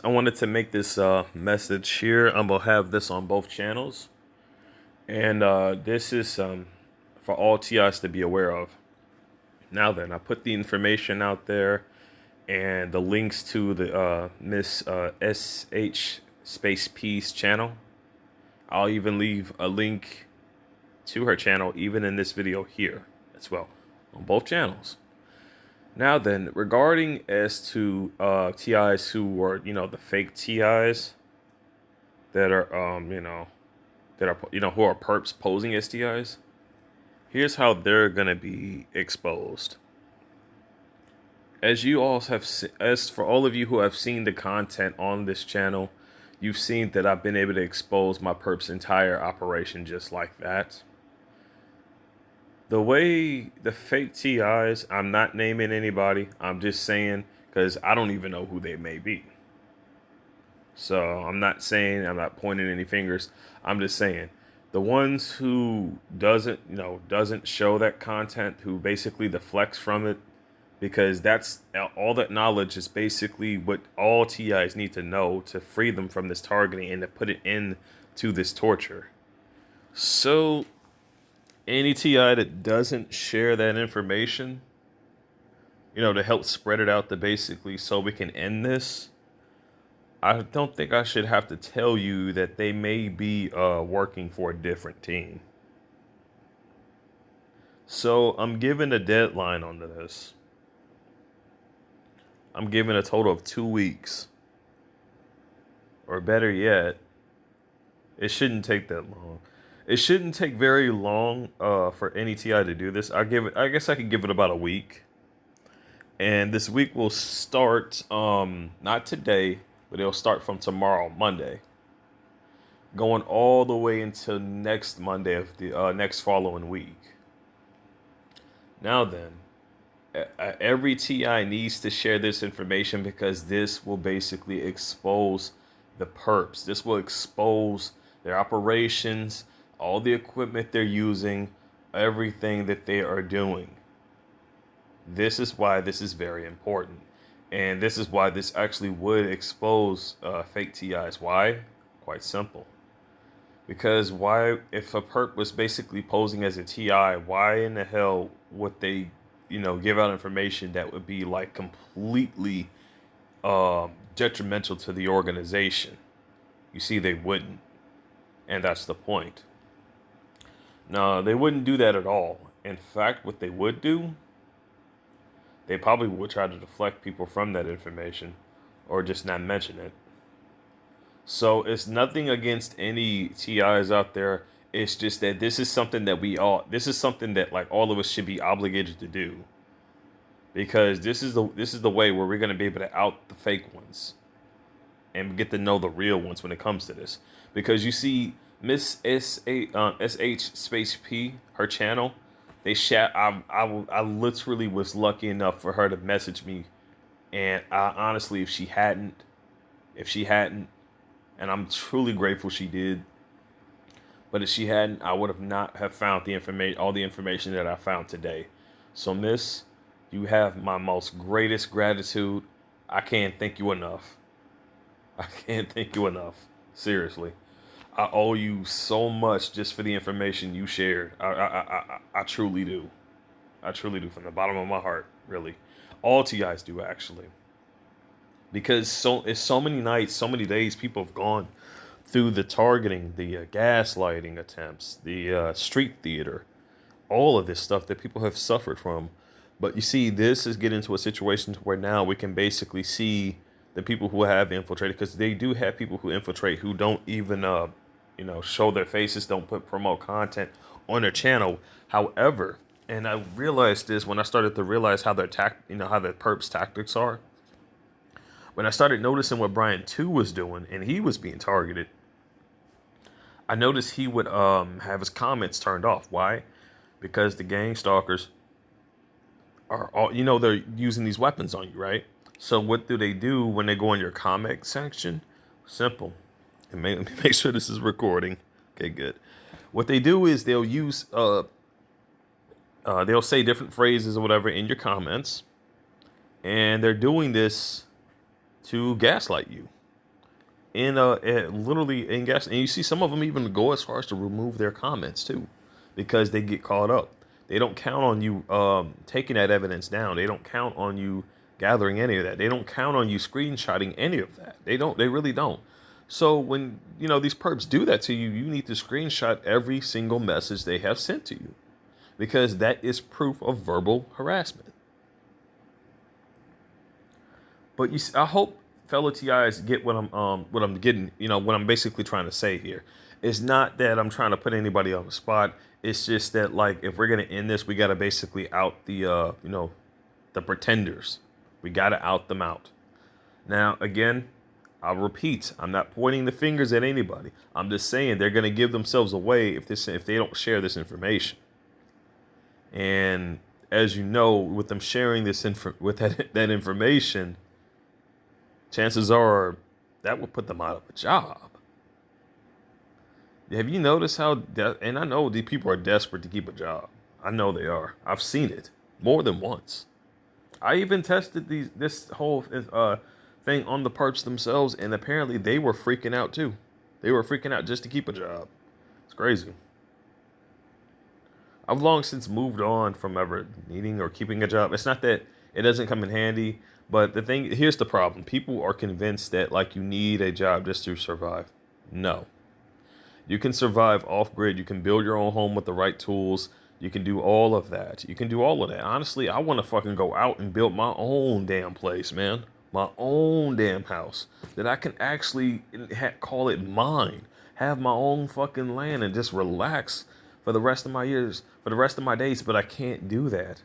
I wanted to make this message here. I'm gonna have this on both channels, and this is for all TIs to be aware of. Now then, I put the information out there and the links to the Miss SH Space Peace channel. I'll even leave a link to her channel, even in this video here as well, on both channels. Now then, regarding as to TIs who are, the fake TIs that are, who are perps posing as TIs, here's how they're gonna be exposed. As you all have, as for all of you who have seen the content on this channel, you've seen that I've been able to expose my perp's entire operation just like that. The way the fake TIs, I'm not naming anybody. I'm just saying because I don't even know who they may be. So I'm not pointing any fingers. I'm just saying the ones who doesn't show that content, who basically deflects from it, because that's all that knowledge is basically what all TIs need to know to free them from this targeting and to put it into this torture. So any TI that doesn't share that information, to help spread it out to basically so we can end this, I don't think I should have to tell you that they may be working for a different team. So I'm giving a deadline on this. I'm giving a total of 2 weeks. Or better yet, it shouldn't take that long. It shouldn't take very long for any TI to do this. I guess I could give it about a week. And this week will start not today, but it'll start from tomorrow, Monday, going all the way until next Monday of the next following week. Now then, every TI needs to share this information because this will basically expose the perps. This will expose their operations, all the equipment they're using, everything that they are doing. This is why this is very important. And this is why this actually would expose fake TIs. Why? Quite simple. Because why, if a perp was basically posing as a TI, why in the hell would they, give out information that would be like completely detrimental to the organization? You see, they wouldn't. And that's the point. No, they wouldn't do that at all. In fact, what they would do, they probably would try to deflect people from that information or just not mention it. So it's nothing against any TIs out there. It's just that this is something that like all of us should be obligated to do. Because this is the way where we're going to be able to out the fake ones and get to know the real ones when it comes to this. Because you see Miss SH Space P, her channel, I literally was lucky enough for her to message me, and I honestly, if she hadn't, and I'm truly grateful she did, but if she hadn't, I would have not have found all the information that I found today. So, Miss, you have my most greatest gratitude. I can't thank you enough. I can't thank you enough. Seriously. I owe you so much just for the information you shared. I truly do. I truly do, from the bottom of my heart, really. All TIs do, actually. Because it's so many nights, so many days people have gone through the targeting, the gaslighting attempts, the street theater, all of this stuff that people have suffered from. But you see, this is getting to a situation where now we can basically see the people who have infiltrated, because they do have people who infiltrate who don't even show their faces, don't promote content on their channel. However, and I realized this when I started to realize how their how their perps tactics are. When I started noticing what Brian 2 was doing and he was being targeted, I noticed he would have his comments turned off. Why? Because the gang stalkers are all, they're using these weapons on you, right? So what do they do when they go in your comment section? Simple. And let me make sure this is recording. Okay, good. What they do is they'll use they'll say different phrases or whatever in your comments, and they're doing this to gaslight you. Literally in gas, and you see some of them even go as far as to remove their comments too, because they get caught up. They don't count on you taking that evidence down. They don't count on you gathering any of that. They don't count on you screenshotting any of that. They don't. They really don't. So when these perps do that to you, you need to screenshot every single message they have sent to you, because that is proof of verbal harassment. But I hope fellow TIs get what I'm getting. What I'm basically trying to say here. It's not that I'm trying to put anybody on the spot. It's just that, like, if we're gonna end this, we gotta basically out the pretenders. We gotta out them out. Now, again, I'll repeat. I'm not pointing the fingers at anybody. I'm just saying they're gonna give themselves away if they don't share this information. And as you know, with them sharing that information, chances are that will put them out of a job. Have you noticed how? And I know these people are desperate to keep a job. I know they are. I've seen it more than once. I even tested this whole thing on the perps themselves, and apparently they were freaking out too. They were freaking out just to keep a job. It's crazy. I've long since moved on from ever needing or keeping a job. It's not that it doesn't come in handy, but here's the problem. People are convinced that, like, you need a job just to survive. No. You can survive off grid. You can build your own home with the right tools. You can do all of that. You can do all of that. Honestly, I want to fucking go out and build my own damn place, man. My own damn house that I can actually call it mine. Have my own fucking land and just relax for the rest of my years, for the rest of my days. But I can't do that.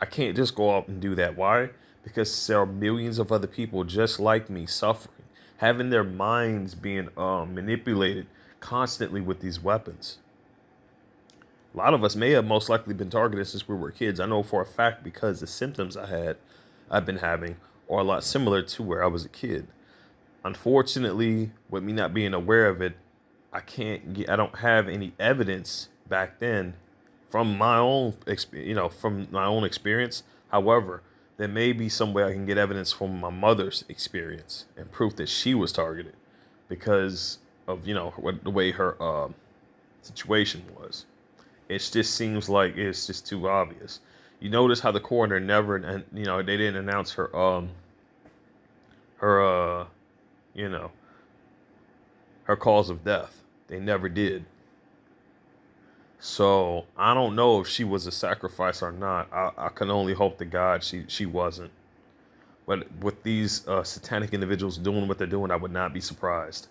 I can't just go out and do that. Why? Because there are millions of other people just like me suffering, having their minds being manipulated constantly with these weapons. A lot of us may have most likely been targeted since we were kids. I know for a fact, because the symptoms I've been having are a lot similar to where I was a kid. Unfortunately, with me not being aware of it, I don't have any evidence back then from my own experience. However, there may be some way I can get evidence from my mother's experience and proof that she was targeted because of the way her situation was. It just seems like it's just too obvious. You notice how the coroner never, and they didn't announce her her cause of death. They never did. So I don't know if she was a sacrifice or not. I can only hope to God she wasn't. But with these satanic individuals doing what they're doing, I would not be surprised.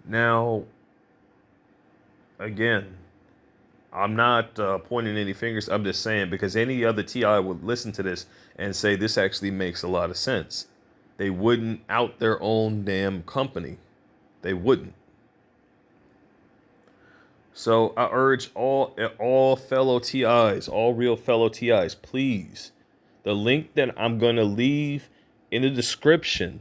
Now, again, I'm not pointing any fingers. I'm just saying, because any other TI would listen to this and say this actually makes a lot of sense. They wouldn't out their own damn company. They wouldn't. So I urge all fellow TIs, all real fellow TIs, please, the link that I'm going to leave in the description,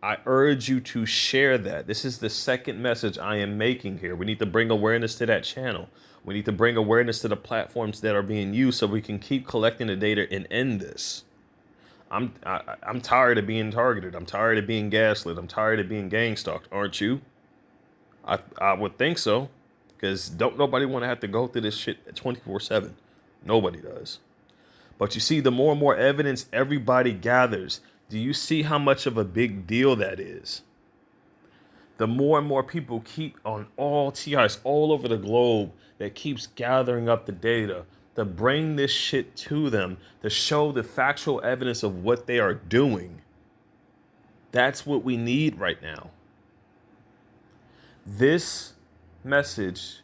I urge you to share that. This is the second message I am making here. We need to bring awareness to that channel. We need to bring awareness to the platforms that are being used so we can keep collecting the data and end this. I'm tired of being targeted. I'm tired of being gaslit. I'm tired of being gang stalked. Aren't you? I would think so. Because don't nobody want to have to go through this shit 24/7. Nobody does. But you see, the more and more evidence everybody gathers, do you see how much of a big deal that is? The more and more people keep on all TIs all over the globe that keeps gathering up the data to bring this shit to them, to show the factual evidence of what they are doing. That's what we need right now. This message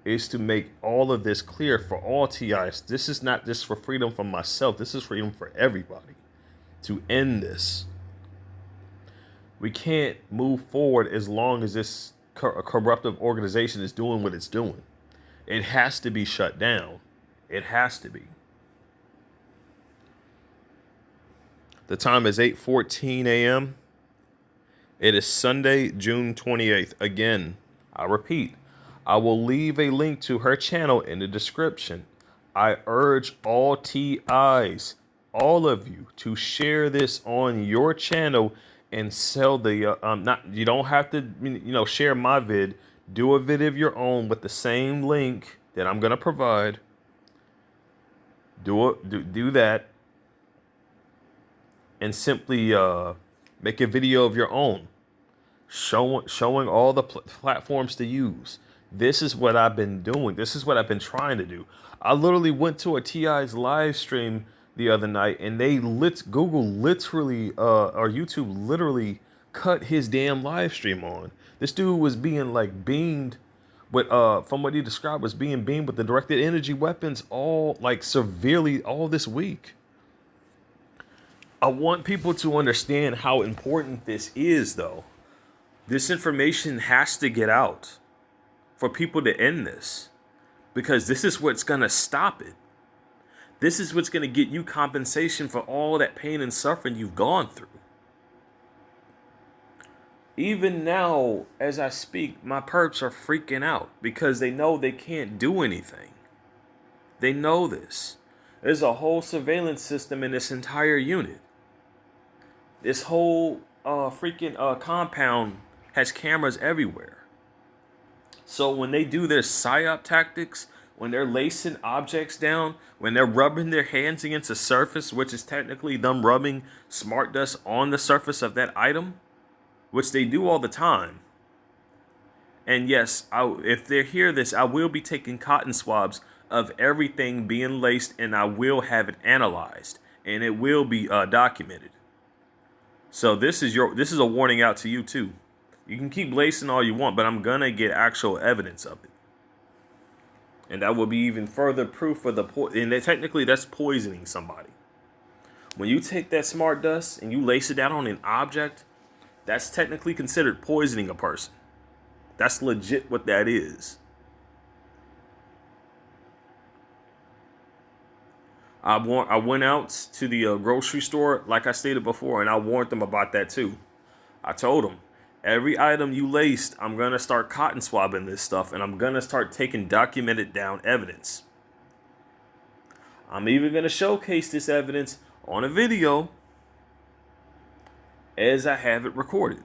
is to make all of this clear for all TIs. This is not just for freedom from myself. This is freedom for everybody to end this. We can't move forward as long as this corruptive organization is doing what it's doing. It has to be shut down. It has to be. The time is 8:14 a.m. It is Sunday, June 28th. Again, I repeat, I will leave a link to her channel in the description. I urge all TIs, all of you to share this on your channel and sell the not you don't have to share my vid. Do a vid of your own with the same link that I'm gonna provide. Do that and simply make a video of your own, showing all the platforms to use. This is what I've been doing. This is what I've been trying to do. I literally went to a TI's live stream the other night, and Google literally or YouTube literally cut his damn live stream on. This dude was being like beamed with from what he described was being beamed with the directed energy weapons all like severely all this week. I want people to understand how important this is, though. This information has to get out for people to end this, because this is what's going to stop it. This is what's going to get you compensation for all that pain and suffering you've gone through. Even now, as I speak, my perps are freaking out because they know they can't do anything. They know this. There's a whole surveillance system in this entire unit. This whole compound has cameras everywhere. So when they do their psyop tactics, when they're lacing objects down, when they're rubbing their hands against a surface, which is technically them rubbing smart dust on the surface of that item, which they do all the time. And yes, if they hear this, I will be taking cotton swabs of everything being laced, and I will have it analyzed, and it will be documented. So this is a warning out to you too. You can keep lacing all you want, but I'm gonna get actual evidence of it, and that will be even further proof for the and technically that's poisoning somebody. When you take that smart dust and you lace it down on an object, that's technically considered poisoning a person. That's legit what that is. I went out to the grocery store, like I stated before, and I warned them about that too. I told them, every item you laced, I'm going to start cotton swabbing this stuff, and I'm going to start taking documented down evidence. I'm even going to showcase this evidence on a video as I have it recorded.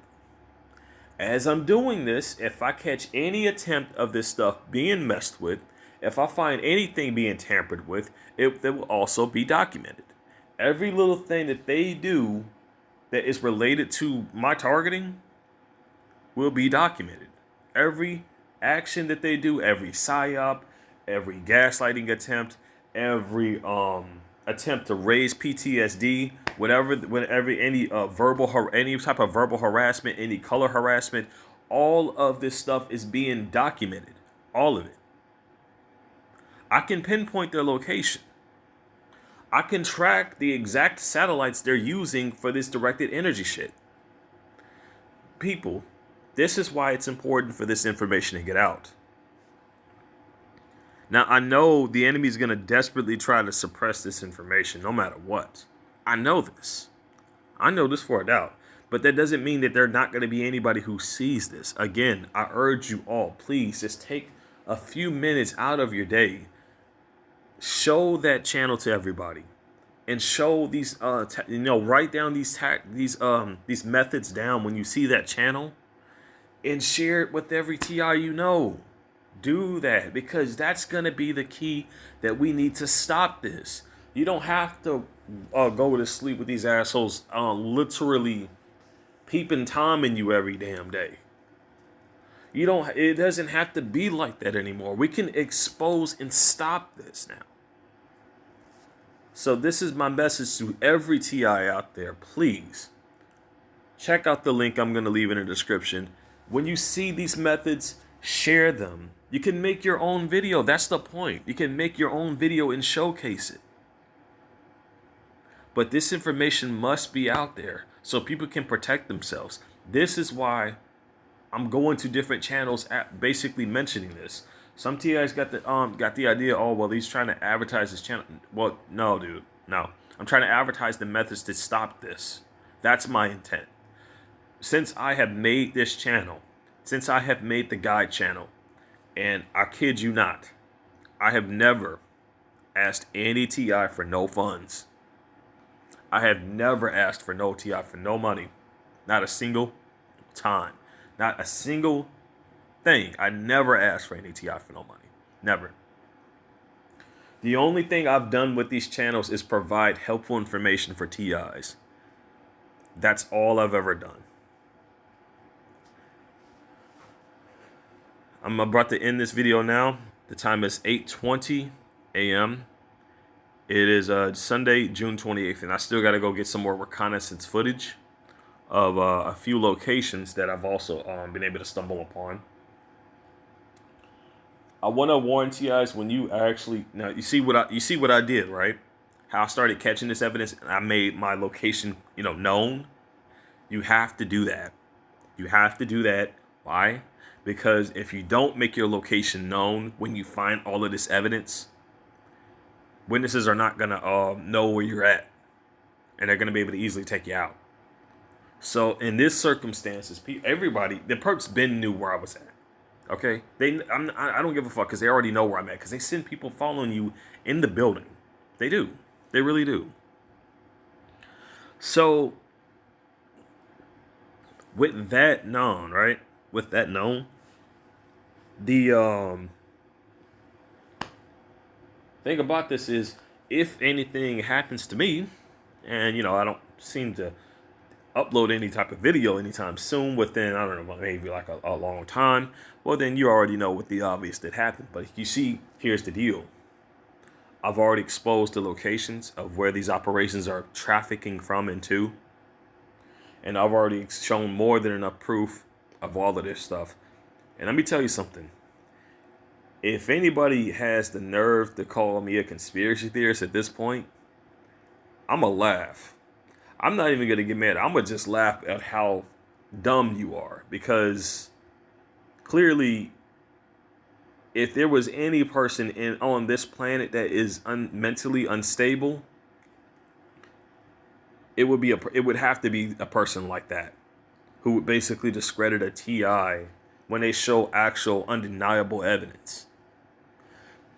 As I'm doing this, if I catch any attempt of this stuff being messed with, if I find anything being tampered with, it will also be documented. Every little thing that they do that is related to my targeting will be documented. Every action that they do, every psyop, every gaslighting attempt, every attempt to raise PTSD, any type of verbal harassment, any color harassment, all of this stuff is being documented. All of it. I can pinpoint their location. I can track the exact satellites they're using for this directed energy shit. People, this is why it's important for this information to get out. Now, I know the enemy is going to desperately try to suppress this information no matter what. I know this. I know this for a doubt. But that doesn't mean that there's not going to be anybody who sees this. Again, I urge you all, please just take a few minutes out of your day. Show that channel to everybody, and show these, write down these methods down when you see that channel, and share it with every TI you know. Do that, because that's gonna be the key that we need to stop this. You don't have to go to sleep with these assholes literally peeping Tom in you every damn day. It doesn't have to be like that anymore. We can expose and stop this now. So this is my message to every TI out there. Please check out the link I'm going to leave in the description. When you see these methods, share them. You can make your own video. That's the point. You can make your own video and showcase it. But this information must be out there so people can protect themselves. This is why I'm going to different channels basically mentioning this. Some TIs got the idea, oh, well, he's trying to advertise his channel. Well, no, dude, no. I'm trying to advertise the methods to stop this. That's my intent. Since I have made this channel, since I have made the guide channel, and I kid you not, I have never asked any TI for no funds. I have never asked for no TI for no money. Not a single time. Not a single thing. I never asked for any TI for no money. Never. The only thing I've done with these channels is provide helpful information for TIs. That's all I've ever done. I'm about to end this video now. The time is 8:20 a.m. It is Sunday, June 28th, and I still got to go get some more reconnaissance footage of a few locations that I've also been able to stumble upon. I want to warn you guys, when you actually, now you see what I did, right? How I started catching this evidence and I made my location, known. You have to do that. You have to do that. Why? Because if you don't make your location known when you find all of this evidence, witnesses are not going to know where you're at, and they're going to be able to easily take you out. So in this circumstances, everybody, the perps been knew where I was at. Okay, I don't give a fuck because they already know where I'm at, because they send people following you in the building. They do. They really do. So with that known, right? With that known, the thing about this is, if anything happens to me, and I don't seem to upload any type of video anytime soon, within, I don't know, maybe like a long time, well, then you already know what the obvious that happened. But you see, here's the deal. I've already exposed the locations of where these operations are trafficking from and to. And I've already shown more than enough proof of all of this stuff. And let me tell you something. If anybody has the nerve to call me a conspiracy theorist at this point, I'm going to laugh. I'm not even going to get mad. I'm going to just laugh at how dumb you are. Because clearly, if there was any person on this planet that is mentally unstable, it would have to be a person like that, who would basically discredit a TI when they show actual undeniable evidence.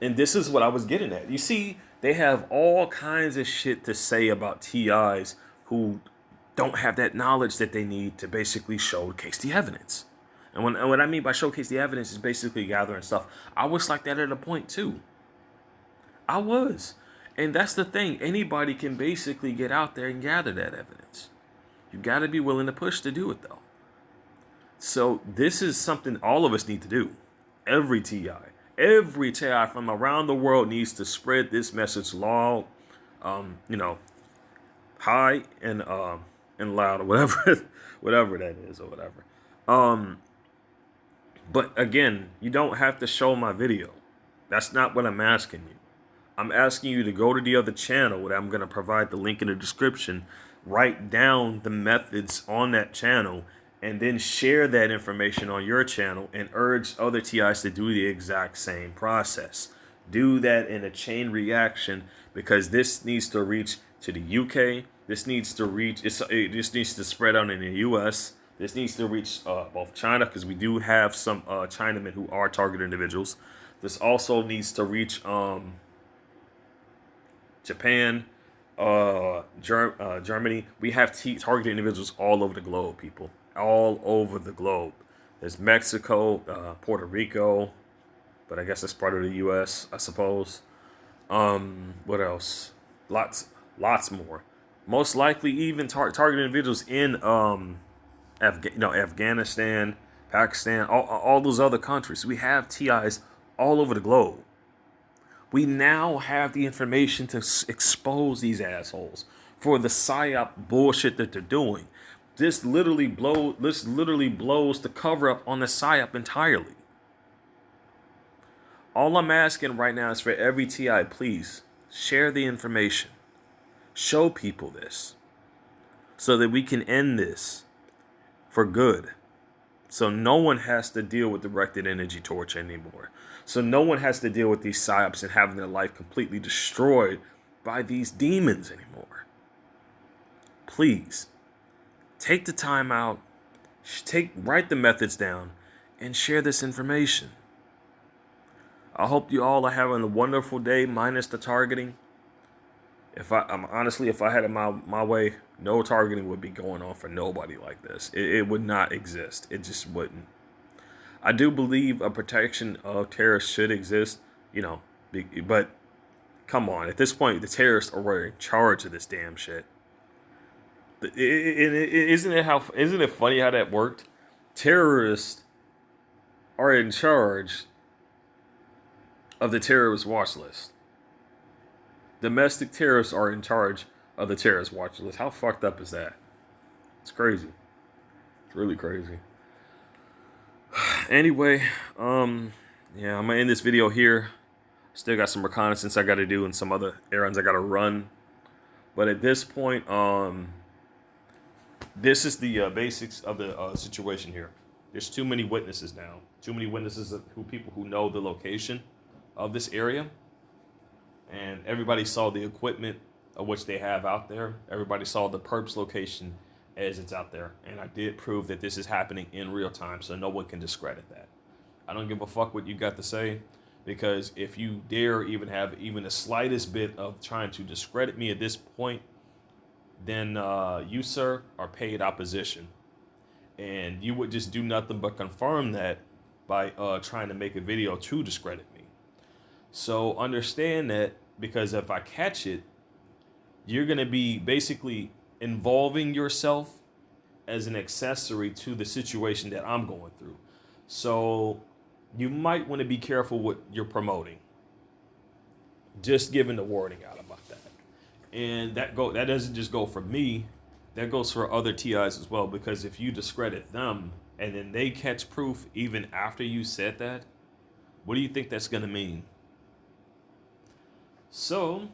And this is what I was getting at. You see, they have all kinds of shit to say about TIs who don't have that knowledge that they need to basically showcase the evidence. And what I mean by showcase the evidence is basically gathering stuff. I was like that at a point too. I was. And that's the thing. Anybody can basically get out there and gather that evidence. You got to be willing to push to do it, though. So this is something all of us need to do. Every TI from around the world needs to spread this message loud, high and loud, or whatever that is, or whatever. But again, you don't have to show my video. That's not what I'm asking you. I'm asking you to go to the other channel that I'm going to provide the link in the description. Write down the methods on that channel, and then share that information on your channel and urge other TIs to do the exact same process. Do that in a chain reaction, because this needs to reach to the UK. This needs to spread out in the US. This needs to reach both China, because we do have some Chinamen who are target individuals. This also needs to reach Japan, Germany. We have targeted individuals all over the globe, people. All over the globe. There's Mexico, Puerto Rico, but I guess that's part of the U.S., I suppose. What else? Lots more. Most likely even targeted individuals in Afghanistan, Pakistan, all those other countries. We have TIs all over the globe. We now have the information to expose these assholes for the psyop bullshit that they're doing. This literally blows the cover up on the psyop entirely. All I'm asking right now is for every TI, please share the information. Show people this so that we can end this for good. So no one has to deal with directed energy torture anymore. So no one has to deal with these psyops and having their life completely destroyed by these demons anymore. Please, take the time out, write the methods down, and share this information. I hope you all are having a wonderful day, minus the targeting. If I had it my way, no targeting would be going on for nobody like this. It would not exist. It just wouldn't. I do believe a protection of terrorists should exist, you know, but come on. At this point, the terrorists are in charge of this damn shit. Isn't it funny how that worked? Terrorists are in charge of the terrorist watch list. Domestic terrorists are in charge of the terrorist watch list. How fucked up is that? It's crazy. It's really crazy. Anyway, yeah, I'm gonna end this video here. Still got some reconnaissance I gotta do and some other errands I gotta run. But at this point, this is the basics of the situation here. There's too many witnesses now. Too many witnesses people who know the location of this area. And everybody saw the equipment of which they have out there. Everybody saw the perp's location as it's out there. And I did prove that this is happening in real time, so no one can discredit that. I don't give a fuck what you got to say, because if you dare even have even the slightest bit of trying to discredit me at this point, then you, sir, are paid opposition. And you would just do nothing but confirm that by trying to make a video to discredit me. So understand that, because if I catch it, you're going to be basically involving yourself as an accessory to the situation that I'm going through. So you might want to be careful what you're promoting. Just giving the warning out about that. And that doesn't just go for me. That goes for other TIs as well, because if you discredit them and then they catch proof even after you said that, what do you think that's going to mean? So,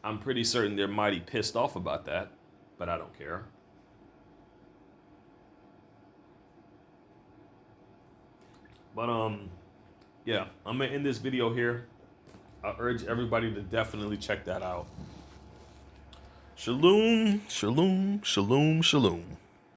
I'm pretty certain they're mighty pissed off about that, but I don't care. But, yeah, I'm going to end this video here. I urge everybody to definitely check that out. Shalom, shalom, shalom, shalom.